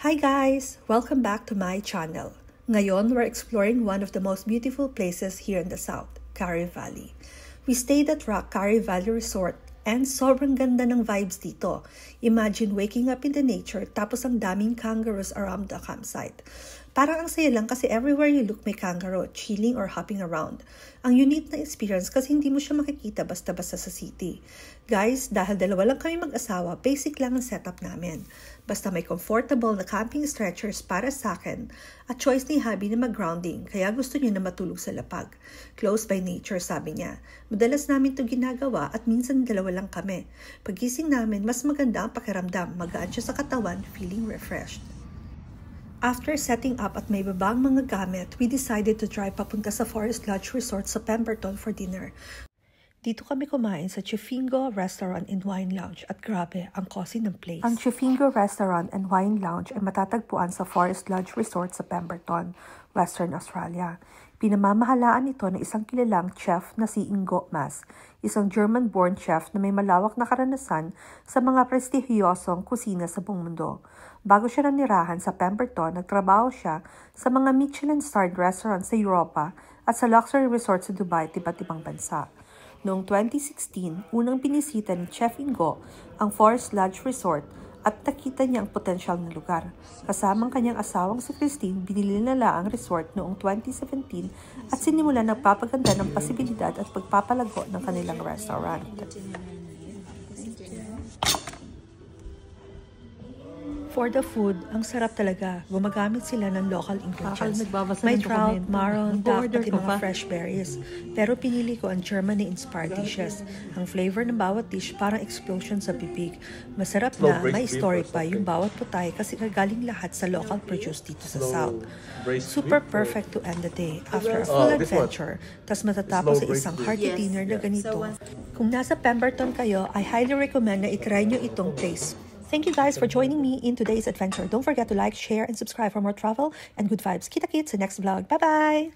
Hi guys! Welcome back to my channel. Ngayon, we're exploring one of the most beautiful places here in the South, Kari Valley. We stayed at Rock Kari Valley Resort and sobrang ganda ng vibes dito. Imagine waking up in the nature tapos ang daming kangaroos around the campsite. Parang ang saya lang kasi everywhere you look may kangaroo, chilling or hopping around. Ang unique na experience kasi hindi mo siya makikita basta-basta sa city. Guys, dahil dalawa lang kami mag-asawa, basic lang ang setup namin. Basta may comfortable na camping stretchers para sa akin at choice ni hubby na mag-grounding kaya gusto niya na matulog sa lapag. Close by nature, sabi niya. Madalas namin ito ginagawa at minsan dalawa lang kami. Pagising namin, mas maganda ang pakiramdam, magaan siya sa katawan, feeling refreshed. After setting up at may babang mga gamit, we decided to drive papunta sa Forest Lodge Resort sa Pemberton for dinner. Dito kami kumain sa Chufingo Restaurant and Wine Lounge at grabe, ang cozy ng place. Ang Chufingo Restaurant and Wine Lounge ay matatagpuan sa Forest Lodge Resort sa Pemberton, Western Australia. Pinamamahalaan ito ng isang kilalang chef na si Ingo Mas, isang German-born chef na may malawak na karanasan sa mga prestihiyosong kusina sa buong mundo. Bago siya nanirahan sa Pemberton, nagtrabaho siya sa mga Michelin-starred restaurants sa Europa at sa luxury resort sa Dubai at iba't ibang bansa. Noong 2016, unang binisita ni Chef Ingo ang Forest Lodge Resort at nakita niya ang potensyal na lugar. Kasamang kanyang asawang si Christine, binili nila ang resort noong 2017 at sinimulan ng papaganda ng posibilidad at pagpapalago ng kanilang restaurant. For the food, ang sarap talaga. Gumagamit sila ng local ingredients. May trout, marron, duck, at mga fresh berries. Pero pinili ko ang Germany-inspired dishes. Ang flavor ng bawat dish parang explosion sa bibig. Masarap na, may story pa yung bawat putay kasi galing lahat sa local produce dito sa South. Super perfect to end the day after a full adventure. Tas matatapos sa isang hearty dinner na ganito. Kung nasa Pemberton kayo, I highly recommend na itry nyo itong place. Thank you guys for joining me in today's adventure. Don't forget to like, share, and subscribe for more travel and good vibes. Kita-kits sa next vlog. Bye-bye!